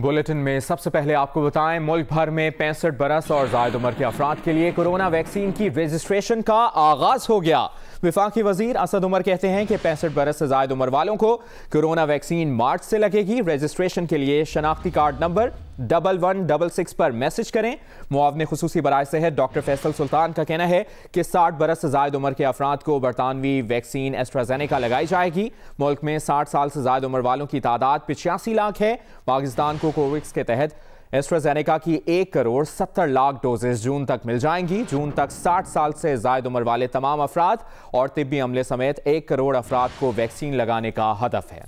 Bulletin में सबसे पहले आपको बताएं, मुल्क भर में 65 बरस और जायद उम्र के अफराद के लिए कोरोना वैक्सीन की रजिस्ट्रेशन का आगाज हो गया। वफाकी वजीर असद उमर कहते हैं कि 65 बरस से जायद उम्र वालों को कोरोना वैक्सीन मार्च से लगेगी। रजिस्ट्रेशन के लिए शनाख्ती कार्ड नंबर 1166 पर मैसेज करें। मुआवने खुसूसी बराए सेहत डॉक्टर फैसल सुल्तान का कहना है कि 60 बरस से जायद उम्र के अफराद को बरतानवी वैक्सीन एस्ट्राजेनेका लगाई जाएगी। मुल्क में 60 साल से जायद उम्र वालों की तादाद 85 लाख है। पाकिस्तान को कोवैक्स के तहत एस्ट्राजेनेका की 1,70,00,000 डोजेज जून तक मिल जाएंगी। जून तक 60 साल से जायद उम्र वाले तमाम अफराद और तिब्बी अमले समेत 1 करोड़ अफराद को वैक्सीन लगाने का हदफ है।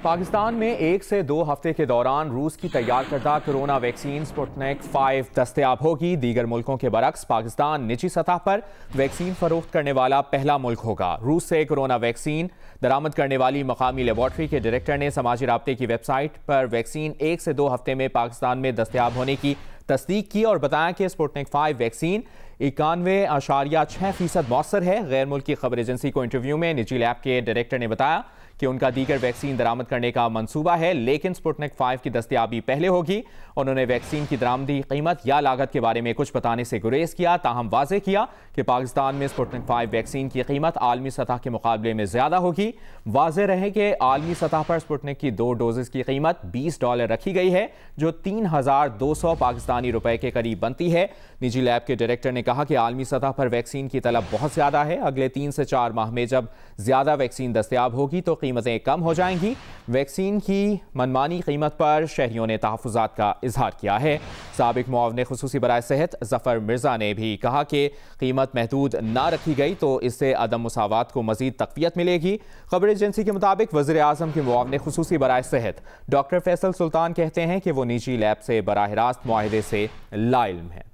पाकिस्तान में 1 से 2 हफ्ते के दौरान रूस की तैयार करदा कोरोना वैक्सीन स्पुतनिक 5 दस्तयाब होगी। दीगर मुल्कों के बरक्स पाकिस्तान निजी सतह पर वैक्सीन फरोख्त करने वाला पहला मुल्क होगा। रूस से कोरोना वैक्सीन दरामद करने वाली मकामी लेबॉर्ट्री के डायरेक्टर ने समाजी राब्ते की वेबसाइट पर वैक्सीन 1 से 2 हफ्ते में पाकिस्तान में दस्तयाब होने की तस्दीक की और बताया कि स्पुतनिक 5 वैक्सीन 91.6% मौसर है। गैर मुल्की खबर एजेंसी को इंटरव्यू में निजी लैब के डायरेक्टर ने बताया कि उनका दीगर वैक्सीन दरामद करने का मंसूबा है, लेकिन स्पुतनिक 5 की दस्तयाबी पहले होगी। उन्होंने वैक्सीन की दरामदी कीमत या लागत के बारे में कुछ बताने से गुरेज किया, ताहम वाज़ेह किया कि पाकिस्तान में स्पुतनिक 5 वैक्सीन की कीमत आलमी सतह के मुकाबले में ज़्यादा होगी। वाज़ेह रहे कि आलमी सतह पर स्पुतनिक की 2 डोजेस की कीमत $20 रखी गई है, जो 3,200 पाकिस्तानी रुपए के करीब बनती है। निजी लैब के डायरेक्टर ने कहा कि आलमी सतह पर वैक्सीन की तलब बहुत ज़्यादा है। अगले 3 से 4 माह में जब ज़्यादा वैक्सीन दस्तयाब होगी तो कीमतें कम हो जाएंगी। वैक्सीन की मनमानी कीमत पर शहरियों ने तहफ़्फ़ुज़ात का इजहार किया है। साबिक मुआवने खुसूसी बराए सेहत ज़फ़र मिर्ज़ा ने भी कहा कि कीमत महदूद ना रखी गई तो इससे अदम मुसावात को मज़ीद तक़वियत मिलेगी। खबर एजेंसी के मुताबिक वज़ीर आज़म के मुआवने खुसूसी बराए सेहत डॉक्टर फैसल सुल्तान कहते हैं कि वो निजी लैब से बराह रास्त मुआहिदे से लाइल्म है।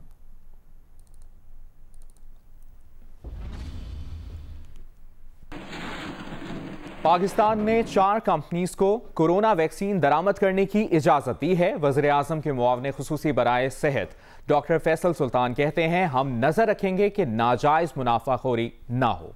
पाकिस्तान ने 4 कंपनीज को कोरोना वैक्सीन दरामद करने की इजाजत दी है। वज़ीर आज़म के मुआवने खुसूसी बराए सेहत डॉक्टर फैसल सुल्तान कहते हैं, हम नजर रखेंगे कि नाजायज मुनाफाखोरी ना हो।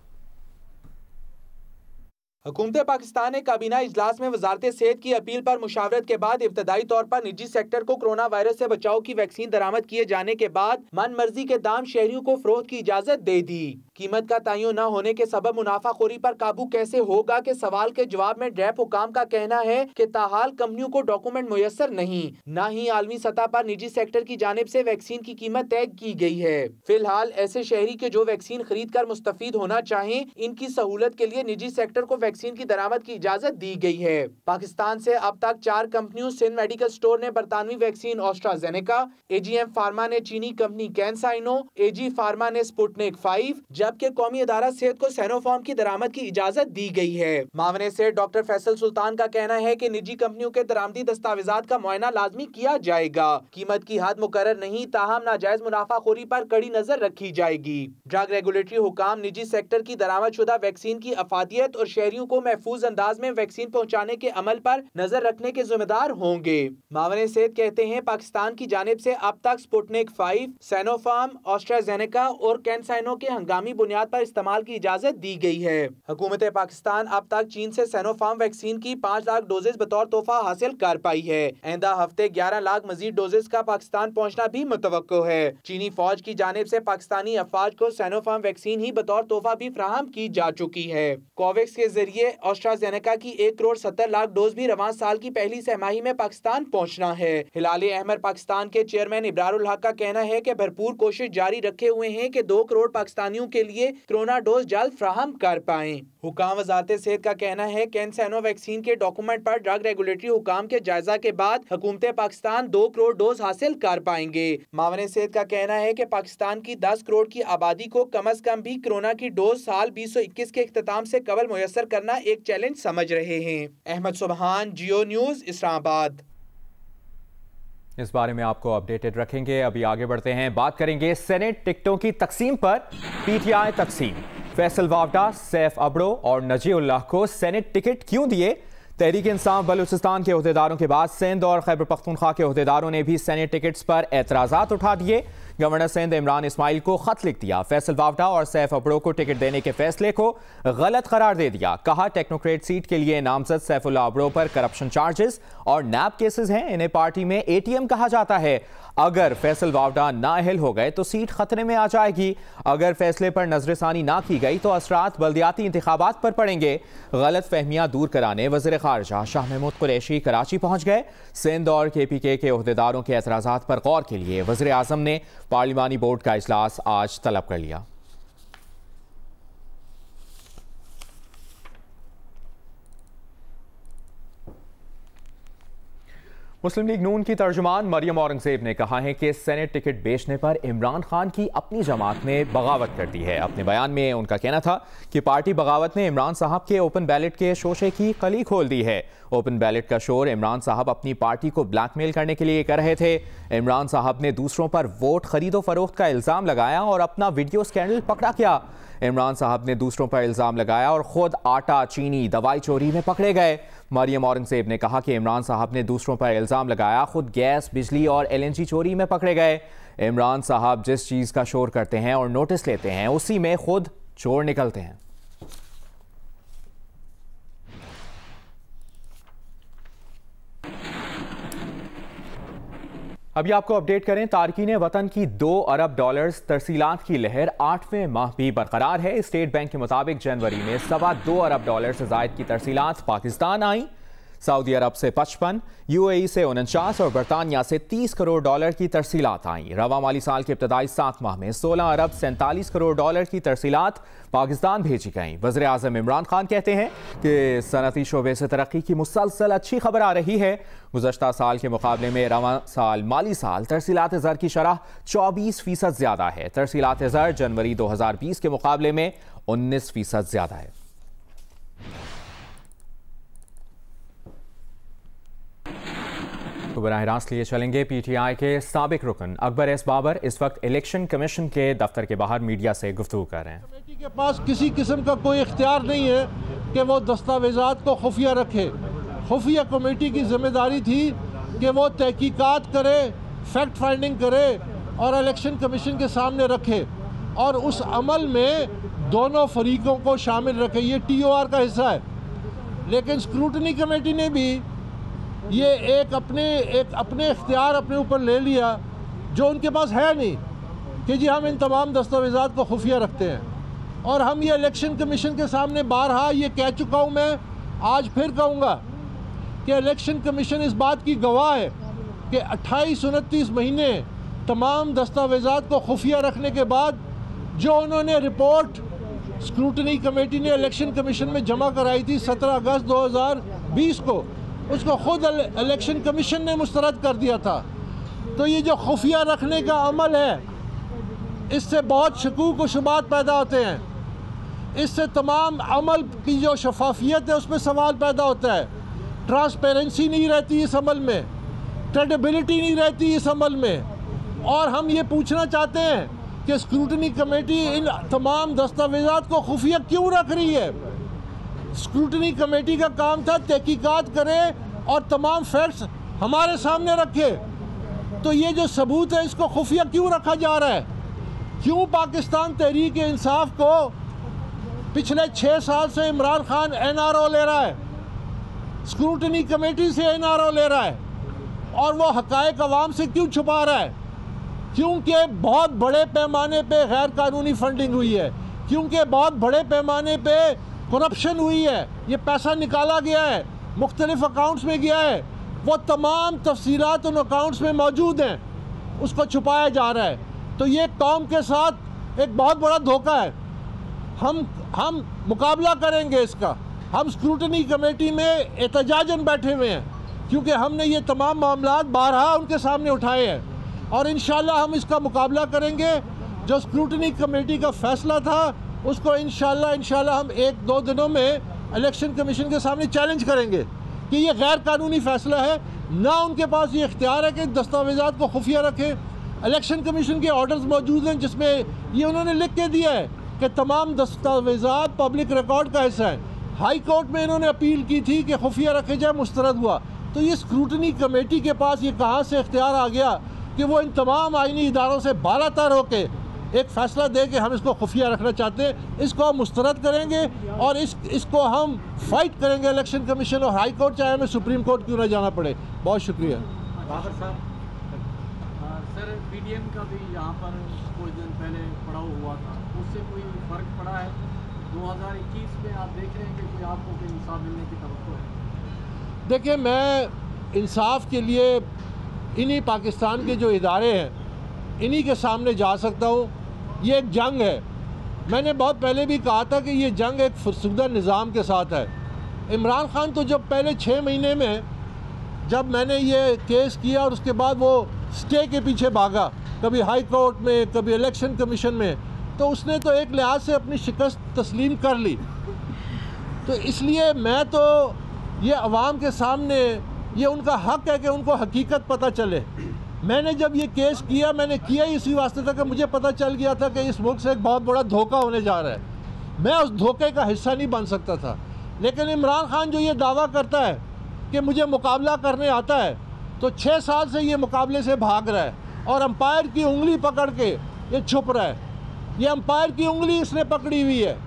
हुकूमत पाकिस्तान ने काबीना इजलास में वजारत सेहत की अपील पर मुशावरत के बाद इब्तदाई तौर पर निजी सेक्टर को कोरोना वायरस से बचाव की वैक्सीन दरामद किए जाने के बाद मन मर्जी के दाम शहरियों को फरोख्त की इजाजत दे दी। कीमत का तयन न होने के सबब मुनाफाखोरी पर काबू कैसे होगा के सवाल के जवाब में डैप हुकाम का कहना है कि ताहाल कंपनियों को डॉक्यूमेंट मुयस्सर नहीं, न ही आलमी सतह पर निजी सेक्टर की जानिब से वैक्सीन की कीमत तय की गई है। फिलहाल ऐसे शहरी के जो वैक्सीन खरीद कर मुस्तफीद होना चाहें, इनकी सहूलत के लिए निजी सेक्टर को वैक्सीन की दरामद की इजाजत दी गई है। पाकिस्तान से अब तक 4 कंपनियों सिंध मेडिकल स्टोर ने बरतानवी वैक्सीन एस्ट्राजेनेका, AGM फार्मा ने चीनी कंपनी कैंसाइनो, AG फार्मा ने स्पुतनिक 5, जबकि कौमी अदारा सेहत को सैनोफार्म की दरामद की इजाजत दी गई है। मावने से डॉक्टर फैसल सुल्तान का कहना है कि निजी कंपनियों के दरामदी दस्तावेजात का मुआयना लाजमी किया जाएगा। कीमत की हद मुकर्रर नहीं, ताहम नाजायज मुनाफाखोरी पर कड़ी नजर रखी जाएगी। ड्रग रेगुलेटरी हुकाम निजी सेक्टर की दरामद शुदा वैक्सीन की अफादियत और शहरियों को महफूज अंदाज में वैक्सीन पहुँचाने के अमल पर नजर रखने के जिम्मेदार होंगे। मावने सेहत कहते हैं, पाकिस्तान की जानिब से अब तक स्पुतनिक 5, सैनोफार्म, एस्ट्राजेनेका और कैंसाइनो के हंगामी बुनियाद पर इस्तेमाल की इजाजत दी गई है। हुकूमत पाकिस्तान अब तक चीन से सैनोफार्म वैक्सीन की 5 लाख डोजेज बतौर तोहफा हासिल कर पाई है। आइंदा हफ्ते 11 लाख मजीद डोजेज का पाकिस्तान पहुँचना भी मुतवक्को है। चीनी फौज की जानिब से पाकिस्तानी अफवाज को सैनोफार्म वैक्सीन ही बतौर तोहफा भी फराहम की जा चुकी है। कोवैक्स के जरिए एस्ट्राजेनेका की 1,70,00,000 डोज भी रवां साल की पहली सहमाही में पाकिस्तान पहुँचना है। हिलाल अहमर पाकिस्तान के चेयरमैन इब्रारुल हक का कहना है कि भरपूर कोशिश जारी रखे हुए हैं कि 2 करोड़ पाकिस्तानियों के लिए कोरोना डोज जल्द फ्राहम कर पाएं। हुकाम वजारत सेहत का कहना है, कैंसाइनो वैक्सीन के डॉक्यूमेंट पर ड्रग रेगुलेटरी हुकाम के जायजा के बाद हुकूमत पाकिस्तान 2 करोड़ डोज हासिल कर पाएंगे। मावने सेहत का कहना है कि पाकिस्तान की 10 करोड़ की आबादी को कम अज कम भी कोरोना की डोज साल 2021 के इख्तिताम से कबल मुयस्सर करना एक चैलेंज समझ रहे हैं। अहमद सुबहान, जियो न्यूज, इस्लामाबाद। इस बारे में आपको अपडेटेड रखेंगे। अभी आगे बढ़ते हैं, बात करेंगे सेनेट टिकटों की तकसीम पर। PTI तकसीम, फैसल वावडा, सैफ अबड़ो और नजीउल्लाह को सेनेट टिकट क्यों दिए? तहरीक इंसाफ बलूचिस्तान के अहदेदारों के बाद सिंध और खैबर पख्तूनख्वा के अहदेदारों ने भी सेनेट टिकट्स पर एतराज़ात उठा दिए। गवर्नर सिंध इमरान इस्माइल को खत लिख दिया। फैसल वावडा और सैफ अबड़ो को टिकट देने के फैसले को गलत करार दे दिया। कहा टेक्नोक्रेट सीट के लिए नामजद सैफुल्लाह अबड़ो पर करप्शन चार्जेस और नैब केसेस हैं। इन्हें पार्टी में एटीएम कहा जाता है। अगर फैसल वावडा नाअहल हो गए तो सीट खतरे में आ जाएगी। अगर फैसले पर नजरसानी ना की गई तो असरात बल्दियाती इंतखाबात पर पड़ेंगे। गलत फहमियां दूर कराने वज़ीर ख़ारजा शाह महमूद कुरैशी कराची पहुंच गए। सिंध और KPK के ओहदेदारों के एतराज़ात पर गौर के लिए वज़ीर आज़म ने पार्लिमानी बोर्ड का इजलास आज तलब कर लिया। मुस्लिम लीग नून की तर्जुमान मरियम औरंगजेब ने कहा है कि सेनेट टिकट बेचने पर इमरान खान की अपनी जमात ने बगावत कर दी है। अपने बयान में उनका कहना था कि पार्टी बगावत ने इमरान साहब के ओपन बैलेट के शोशे की कली खोल दी है। ओपन बैलेट का शोर इमरान साहब अपनी पार्टी को ब्लैकमेल करने के लिए कर रहे थे। इमरान साहब ने दूसरों पर वोट खरीदो फरोख्त का इल्ज़ाम लगाया और अपना वीडियो स्कैंडल पकड़ा किया। इमरान साहब ने दूसरों पर इल्ज़ाम लगाया और खुद आटा, चीनी, दवाई चोरी में पकड़े गए। मरियम औरंगजेब ने कहा कि इमरान साहब ने दूसरों पर इल्ज़ाम लगाया, खुद गैस, बिजली और LNG चोरी में पकड़े गए। इमरान साहब जिस चीज़ का शोर करते हैं और नोटिस लेते हैं उसी में खुद चोर निकलते हैं। अभी आपको अपडेट करें, तारकीन वतन की $2 अरब तरसीलात की लहर 8वें माह भी बरकरार है। स्टेट बैंक के मुताबिक जनवरी में $2.25 अरब से जायद की तरसीलात पाकिस्तान आई। सऊदी अरब से 55, UAE से 49 और बरतानिया से $30 करोड़ की तरसीलात आईं। रवा माली साल के इब्तदाई 7 माह में $16 अरब 47 करोड़ की तरसीलात पाकिस्तान भेजी गईं। वज़ीर आज़म इमरान खान कहते हैं कि सनती शोबे से तरक्की की मुसलसल अच्छी खबर आ रही है। गुज़श्ता साल के मुकाबले में रवा साल माली साल तरसीलात ज़र की शरह 24% ज़्यादा है। तरसीलात ज़र जनवरी 2020 के मुकाबले में 19% ज़्यादा है। तो बराह रास्त लिए चलेंगे। PTI के साबिक रुकन अकबर एस बाबर इस वक्त इलेक्शन कमीशन के दफ्तर के बाहर मीडिया से गुफ्तगू कर रहे हैं। कमेटी के पास किसी किस्म का कोई इख्तियार नहीं है कि वो दस्तावेज़ात को खुफिया रखे। खुफिया कमेटी की जिम्मेदारी थी कि वो तहकीकात करे, फैक्ट फाइंडिंग करे और इलेक्शन कमीशन के सामने रखे और उस अमल में दोनों फरीकों को शामिल रखे। ये TOR का हिस्सा है। लेकिन स्क्रूटनी कमेटी ने भी ये एक अपने इख्तियार अपने ऊपर ले लिया जो उनके पास है नहीं कि जी हम इन तमाम दस्तावेज़ात को खुफिया रखते हैं। और हम ये इलेक्शन कमीशन के सामने बारहा ये कह चुका हूँ, मैं आज फिर कहूँगा कि इलेक्शन कमीशन इस बात की गवाह है कि 28-29 महीने तमाम दस्तावेज़ात को खुफिया रखने के बाद जो उन्होंने रिपोर्ट स्क्रूटनी कमेटी ने इलेक्शन कमीशन में जमा कराई थी 17 अगस्त 2020 को, उसको खुद इलेक्शन कमीशन ने मुस्तरद कर दिया था। तो ये जो खुफिया रखने का अमल है, इससे बहुत शकूक व शुबात पैदा होते हैं। इससे तमाम अमल की जो शफाफियत है उस पर सवाल पैदा होता है। ट्रांसपेरेंसी नहीं रहती इस अमल में, क्रेडिबिलिटी नहीं रहती इस अमल में। और हम ये पूछना चाहते हैं कि स्क्रूटनी कमेटी इन तमाम दस्तावेज़ात को खुफिया क्यों रख रही है। स्क्रूटनी कमेटी का काम था तहकीकात करे और तमाम फैक्ट्स हमारे सामने रखे। तो ये जो सबूत है इसको खुफिया क्यों रखा जा रहा है? क्यों पाकिस्तान तहरीक इंसाफ को पिछले 6 साल से इमरान खान NRO ले रहा है, स्क्रूटनी कमेटी से NRO ले रहा है और वो हकायक अवाम से क्यों छुपा रहा है? क्योंकि बहुत बड़े पैमाने पे गैर कानूनी फंडिंग हुई है, क्योंकि बहुत बड़े पैमाने पे करप्शन हुई है, ये पैसा निकाला गया है, मुख्तलिफ अकाउंट्स में गया है, वो तमाम तफसीलात उन अकाउंट्स में मौजूद हैं, उसको छुपाया जा रहा है। तो ये कौम के साथ एक बहुत बड़ा धोखा है। हम मुकाबला करेंगे इसका। हम स्क्रूटनी कमेटी में एहतजाजन बैठे हुए हैं क्योंकि हमने ये तमाम मामलात बारहा उनके सामने उठाए हैं और इंशाल्लाह हम इसका मुकाबला करेंगे। जो स्क्रूटनी कमेटी का फैसला था उसको इंशाल्लाह हम 1-2 दिनों में इलेक्शन कमीशन के सामने चैलेंज करेंगे कि ये गैर कानूनी फैसला है। ना उनके पास ये इख्तियार है कि दस्तावेज़ात को खुफिया रखें। इलेक्शन कमीशन के ऑर्डर्स मौजूद हैं जिसमें ये उन्होंने लिख के दिया है कि तमाम दस्तावेज़ात पब्लिक रिकॉर्ड का हिस्सा है। हाई कोर्ट में इन्होंने अपील की थी कि खुफिया रखे जाए, मुस्तरद हुआ। तो ये स्क्रूटनी कमेटी के पास ये कहाँ से इख्तियार आ गया कि वो इन तमाम आईनी इदारों से बालातर होके एक फ़ैसला दे कि हम इसको खुफिया रखना चाहते हैं। इसको हम मुस्तरद करेंगे और इसको हम फाइट करेंगे इलेक्शन कमीशन और हाई कोर्ट, चाहे हमें सुप्रीम कोर्ट क्यों ना जाना पड़े। बहुत शुक्रिया। बाबर साहब, सर पीडीएम का भी यहाँ पर कुछ दिन पहले पड़ाव हुआ था, उससे कोई फ़र्क पड़ा है? 2021 में आप देख रहे हैं कि कोई आपको कोई इंसाफ मिलने की तवक्को है? देखिए, मैं इंसाफ के लिए इन्हीं पाकिस्तान के जो इदारे हैं इन्हीं के सामने जा सकता हूँ। ये एक जंग है। मैंने बहुत पहले भी कहा था कि ये जंग एक फुरसुदा निज़ाम के साथ है। इमरान खान तो जब पहले 6 महीने में जब मैंने ये केस किया और उसके बाद वो स्टे के पीछे भागा, कभी हाई कोर्ट में, कभी इलेक्शन कमीशन में, तो उसने तो एक लिहाज से अपनी शिकस्त तस्लीम कर ली। तो इसलिए मैं तो ये अवाम के सामने, ये उनका हक़ है कि उनको हकीकत पता चले। मैंने जब ये केस किया, मैंने किया ही इसी वास्ते था कि मुझे पता चल गया था कि इस मुल्क से एक बहुत बड़ा धोखा होने जा रहा है। मैं उस धोखे का हिस्सा नहीं बन सकता था। लेकिन इमरान खान जो ये दावा करता है कि मुझे मुकाबला करने आता है, तो 6 साल से ये मुकाबले से भाग रहा है और अंपायर की उंगली पकड़ के ये छुप रहा है। ये अंपायर की उंगली इसने पकड़ी हुई है।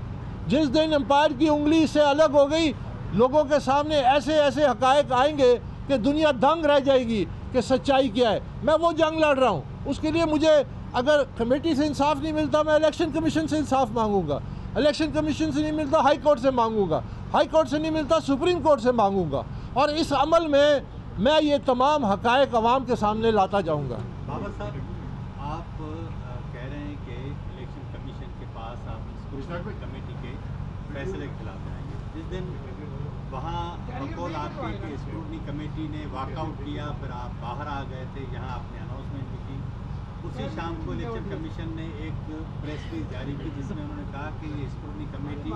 जिस दिन अंपायर की उंगली इससे अलग हो गई, लोगों के सामने ऐसे ऐसे हक़ाइक़ आएंगे कि दुनिया दंग रह जाएगी कि सच्चाई क्या है। मैं वो जंग लड़ रहा हूँ। उसके लिए मुझे अगर कमेटी से इंसाफ नहीं मिलता, मैं इलेक्शन कमीशन से इंसाफ मांगूंगा। इलेक्शन कमीशन से नहीं मिलता, हाई कोर्ट से मांगूंगा। हाई कोर्ट से नहीं मिलता, सुप्रीम कोर्ट से मांगूंगा। और इस अमल में मैं ये तमाम हक़ाइक़ अवाम के सामने लाता जाऊँगा। बाबर साहब, आप कह रहे हैं कि इलेक्शन कमीशन के पास आप स्क्रूटनी कमेटी के फैसले के खिलाफ जाएंगे। जिस दिन वहाँ बकौल आपके कि स्क्रूटनी कमेटी ने वॉकआउट किया, फिर आप बाहर आ गए थे, यहाँ आपने अनाउंसमेंट भी की। उसी शाम को इलेक्शन कमीशन ने एक प्रेस रिलीज जारी की जिसमें उन्होंने कहा कि ये स्क्रूटनी कमेटी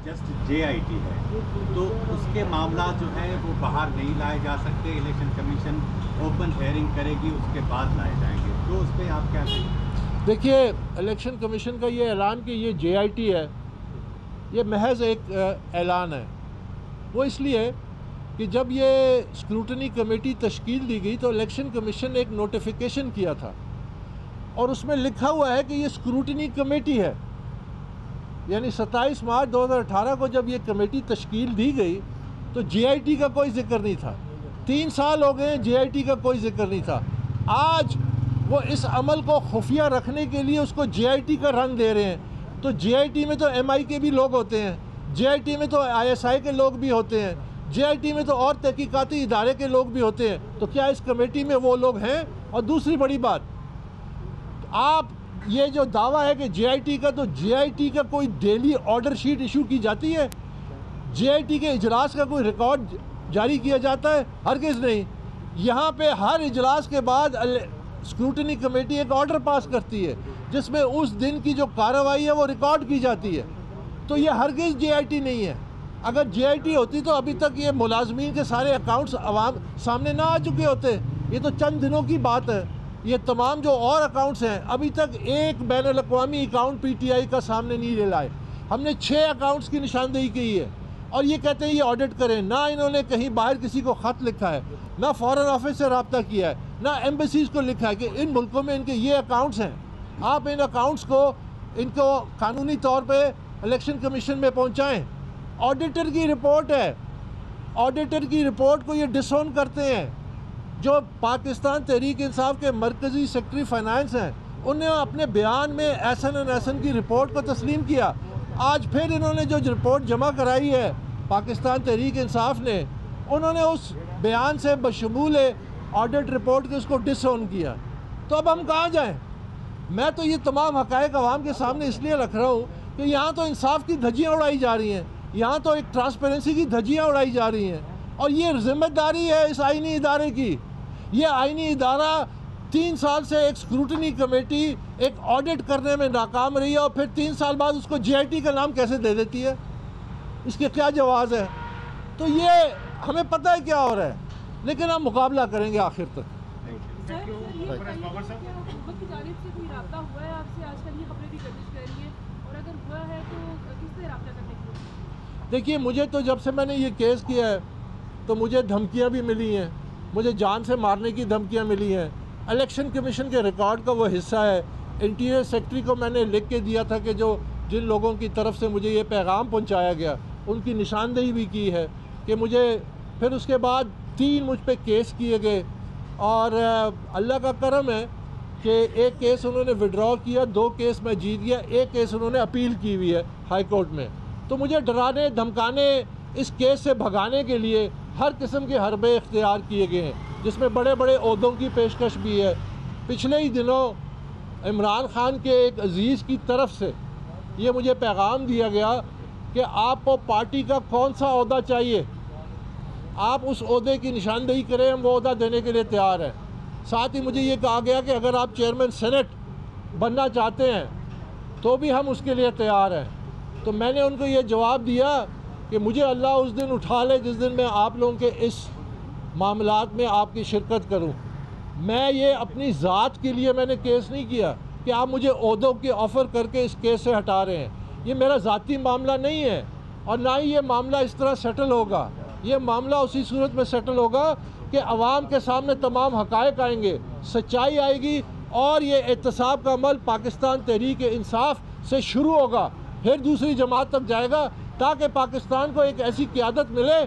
जस्ट JIT है, तो उसके मामला जो है वो बाहर नहीं लाए जा सकते। इलेक्शन कमीशन ओपन हेयरिंग करेगी, उसके बाद लाए जाएंगे। तो उस पर आप क्या कहेंगे? देखिए, इलेक्शन कमीशन का ये ऐलान कि ये JIT है, ये महज एक ऐलान है। वो इसलिए कि जब ये स्क्रूटनी कमेटी तश्कील दी गई तो इलेक्शन कमीशन ने एक नोटिफिकेशन किया था और उसमें लिखा हुआ है कि ये स्क्रूटनी कमेटी है। यानी 27 मार्च 2018 को जब ये कमेटी तश्कील दी गई तो JIT का कोई जिक्र नहीं था। 3 साल हो गए, JIT का कोई जिक्र नहीं था। आज वो इस अमल को खुफिया रखने के लिए उसको JIT का रंग दे रहे हैं। तो JIT में तो MI के भी लोग होते हैं, JIT में तो ISI के लोग भी होते हैं, JIT में तो और तहकीकाती इदारे के लोग भी होते हैं। तो क्या इस कमेटी में वो लोग हैं? और दूसरी बड़ी बात, आप ये जो दावा है कि JIT का, तो JIT का कोई डेली ऑर्डर शीट इशू की जाती है? JIT के इजलास का कोई रिकॉर्ड जारी किया जाता है? हरगिज़ नहीं। यहाँ पे हर इजलास के बाद स्क्रूटनी कमेटी एक ऑर्डर पास करती है जिसमें उस दिन की जो कार्रवाई है वो रिकॉर्ड की जाती है। तो ये हरगिज़ JIT नहीं है। अगर JIT होती तो अभी तक ये मुलाजमीन के सारे अकाउंट्स आवाम सामने ना आ चुके होते। ये तो चंद दिनों की बात है। ये तमाम जो और अकाउंट्स हैं, अभी तक एक बैनुल-अक़वामी अकाउंट PTI का सामने नहीं ले लाए। हमने 6 अकाउंट्स की निशानदेही की है और ये कहते हैं ये ऑडिट करें। ना इन्होंने कहीं बाहर किसी को ख़त लिखा है, ना फ़ॉरेन ऑफिस से रब्ता किया है, ना एम्बेसीज़ को लिखा है कि इन मुल्कों में इनके ये अकाउंट्स हैं। आप इन अकाउंट्स को इनको कानूनी तौर पर इलेक्शन कमीशन में पहुँचाएँ। ऑडिटर की रिपोर्ट है, ऑडिटर की रिपोर्ट को ये डिसऑन करते हैं। जो पाकिस्तान तहरीक इंसाफ के मरकज़ी सेक्रेटरी फाइनेंस हैं, उन्हें अपने बयान में एहसन एंड एहसन की रिपोर्ट को तस्लीम किया। आज फिर इन्होंने जो रिपोर्ट जमा कराई है पाकिस्तान तहरीक इंसाफ ने, उन्होंने उस बयान से बशमूल ऑडिट रिपोर्ट के उसको डिसऑन किया। तो अब हम कहाँ जाएँ? मैं तो ये तमाम हक़ाइक़ अवाम के सामने इसलिए रख रहा हूँ कि यहाँ तो इंसाफ की धज्जियाँ उड़ाई जा रही हैं, यहाँ तो एक ट्रांसपेरेंसी की धज्जियाँ उड़ाई जा रही हैं। और ये जिम्मेदारी है इस आईनी इदारे की। ये आईनी इदारा 3 साल से एक स्क्रूटनी कमेटी एक ऑडिट करने में नाकाम रही है और फिर 3 साल बाद उसको JIT का नाम कैसे दे देती है? इसके क्या जवाब है? तो ये हमें पता है क्या हो रहा है, लेकिन हम मुकाबला करेंगे आखिर तक। देखिए, मुझे तो जब से मैंने ये केस किया है तो मुझे धमकियां भी मिली हैं, मुझे जान से मारने की धमकियां मिली हैं, इलेक्शन कमीशन के रिकॉर्ड का वो हिस्सा है। इंटीरियर सेक्रेटरी को मैंने लिख के दिया था कि जो जिन लोगों की तरफ से मुझे ये पैगाम पहुंचाया गया उनकी निशानदेही भी की है कि मुझे, फिर उसके बाद 3 मुझ पे केस किए गए और अल्लाह का करम है कि एक केस उन्होंने विड्रॉ किया, 2 केस मैं जीत गया, 1 केस उन्होंने अपील की हुई है हाई कोर्ट में। तो मुझे डराने धमकाने, इस केस से भगाने के लिए हर किस्म के हरबे इख्तियार किए गए हैं, जिसमें बड़े बड़े ओहदों की पेशकश भी है। पिछले ही दिनों इमरान खान के एक अजीज़ की तरफ से ये मुझे पैगाम दिया गया कि आपको पार्टी का कौन सा ओहदा चाहिए, आप उस ओहदे की निशानदेही करें, हम वो ओहदा देने के लिए तैयार हैं। साथ ही मुझे ये कहा गया कि अगर आप चेयरमैन सेनेट बनना चाहते हैं तो भी हम उसके लिए तैयार हैं। तो मैंने उनको ये जवाब दिया कि मुझे अल्लाह उस दिन उठा ले जिस दिन मैं आप लोगों के इस मामलात में आपकी शिरकत करूं। मैं ये अपनी ज़ात के लिए मैंने केस नहीं किया कि आप मुझे ओहदों के ऑफ़र करके इस केस से हटा रहे हैं। ये मेरा ज़ाती मामला नहीं है और ना ही ये मामला इस तरह सेटल होगा। ये मामला उसी सूरत में सेटल होगा कि अवाम के सामने तमाम हक़ाइक़ आएंगे, सच्चाई आएगी और ये एहतसाब का अमल पाकिस्तान तहरीक इंसाफ से शुरू होगा, फिर दूसरी जमात तक जाएगा, ताकि पाकिस्तान को एक ऐसी क़यादत मिले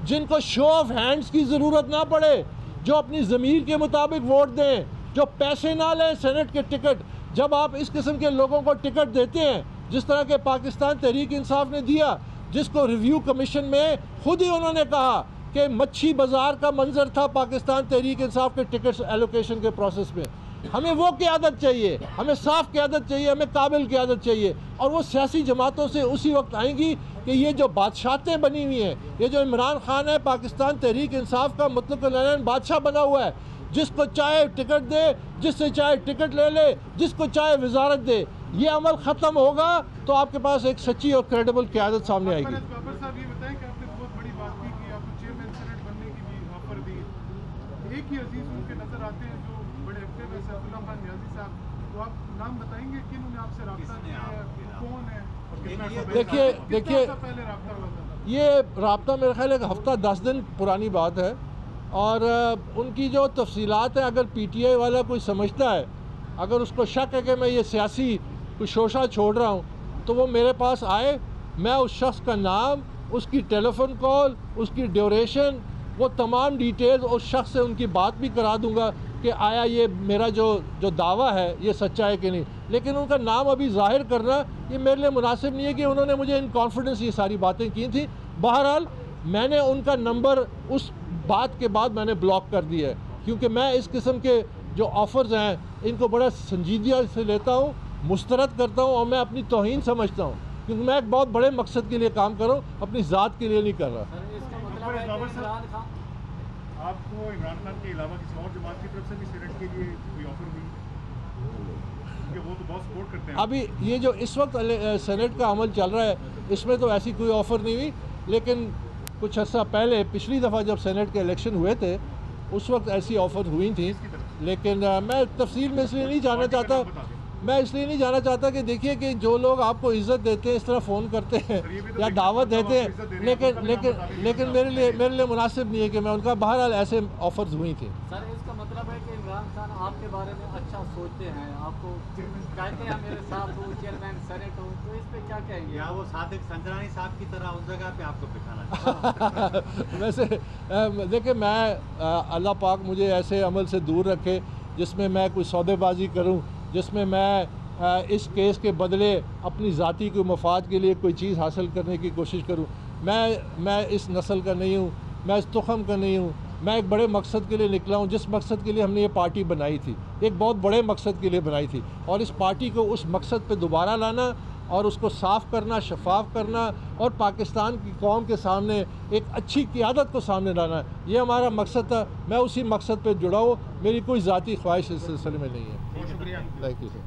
जिनको शो ऑफ हैंड्स की ज़रूरत ना पड़े, जो अपनी ज़मीर के मुताबिक वोट दें, जो पैसे ना लें सेनेट के टिकट। जब आप इस किस्म के लोगों को टिकट देते हैं जिस तरह के पाकिस्तान तहरीक इंसाफ ने दिया, जिसको रिव्यू कमीशन में खुद ही उन्होंने कहा कि मच्छी बाज़ार का मंजर था पाकिस्तान तहरीक इंसाफ के टिकट्स एलोकेशन के प्रोसेस में। हमें वो क़यादत चाहिए, हमें साफ़ क़यादत चाहिए, हमें काबिल क़यादत चाहिए, और वो सियासी जमातों से उसी वक्त आएंगी कि ये जो बादशाहतें बनी हुई हैं, ये जो इमरान खान है पाकिस्तान तहरीक इंसाफ का मतलब बादशाह बना हुआ है, जिसको चाहे टिकट दे, जिससे चाहे टिकट ले ले, जिसको चाहे वजारत दे, ये अमल ख़त्म होगा तो आपके पास एक सच्ची और क्रेडिबल क़यादत सामने आएगी। बाबर साहब ये बताएं कि आपने बहुत बड़ी बात की कि आपको चेयरमैन सेनेट बनने की भी ऑफर दी। एक ही अजीज उनके नज़र आते हैं जो बड़े एक्टिव है, सैफुल्लाह खान नियाज़ी साहब, तो आप नाम बताएंगे कि उन्होंने आपसे रब्ता किया है, कौन है और देखिए पहले रब्ता हुआ था? ये रब्ता मेरे ख्याल एक हफ़्ता 10 दिन पुरानी बात है और उनकी जो तफसीलात हैं, अगर PTI वाला कोई समझता है, अगर उसको शक है कि मैं ये सियासी कोई शोशा छोड़ रहा हूँ, तो वो मेरे पास आए, मैं उस शख्स का नाम, उसकी टेलीफोन कॉल, उसकी ड्यूरेशन, वो तमाम डिटेल्स उस शख्स से उनकी बात भी करा दूंगा कि आया ये मेरा जो दावा है ये सच्चा है कि नहीं। लेकिन उनका नाम अभी जाहिर करना ये मेरे लिए मुनासिब नहीं है कि उन्होंने मुझे इन कॉन्फिडेंस ये सारी बातें की थी। बहरहाल मैंने उनका नंबर उस बात के बाद मैंने ब्लॉक कर दिया है, क्योंकि मैं इस किस्म के जो ऑफ़र्स हैं इनको बड़ा संजीदगी से लेता हूँ, मुस्तरद करता हूँ और मैं अपनी तौहीन समझता हूँ, क्योंकि मैं एक बहुत बड़े मकसद के लिए काम कर रहा हूँ, अपनी ज़ात के लिए नहीं कर रहा। आपको इमरान खान के अलावा किसी और जमात की तरफ से भी सेनेट के लिए कोई ऑफर हुई? क्योंकि वो तो बहुत सपोर्ट करते हैं। अभी ये जो इस वक्त सेनेट का अमल चल रहा है इसमें तो ऐसी कोई ऑफ़र नहीं हुई, लेकिन कुछ अर्सा पहले पिछली दफ़ा जब सेनेट के इलेक्शन हुए थे उस वक्त ऐसी ऑफ़र हुई थी। लेकिन मैं तफसील में इसलिए नहीं जाना चाहता, कि देखिए कि जो लोग आपको इज़्ज़त देते हैं, इस तरह फ़ोन करते हैं या दावत देते हैं, लेकिन मेरे लिए मुनासिब नहीं है कि मैं उनका, बहरहाल ऐसे ऑफ़र्स हुई थी। सर इसका मतलब है कि इमरान खान आपके बारे में अच्छा सोचते हैं, आपको कहते हैं मेरे साथ हो, चेयरमैन सेनेट हो, तो इस पर क्या कहेंगे? या वो सादिक संजरानी साहब की तरह उस जगह पे आपको बिठाना? वैसे देखिए, मैं अल्लाह पाक मुझे ऐसे अमल से दूर रखे जिसमें मैं कोई सौदेबाजी करूं, जिसमें मैं इस केस के बदले अपनी ज़ाती कोई मफाद के लिए कोई चीज़ हासिल करने की कोशिश करूं। मैं इस नस्ल का नहीं हूं, मैं इस तुख़म का नहीं हूं। मैं एक बड़े मकसद के लिए निकला हूं, जिस मकसद के लिए हमने ये पार्टी बनाई थी, एक बहुत बड़े मकसद के लिए बनाई थी, और इस पार्टी को उस मकसद पे दोबारा लाना और उसको साफ़ करना, शफाफ करना और पाकिस्तान की कौम के सामने एक अच्छी क़यादत को सामने लाना, ये हमारा मकसद था। मैं उसी मकसद पे जुड़ा हूँ, मेरी कोई ज़ाती ख्वाहिश इस सिलसिले में नहीं है। बहुत शुक्रिया। Thank you sir.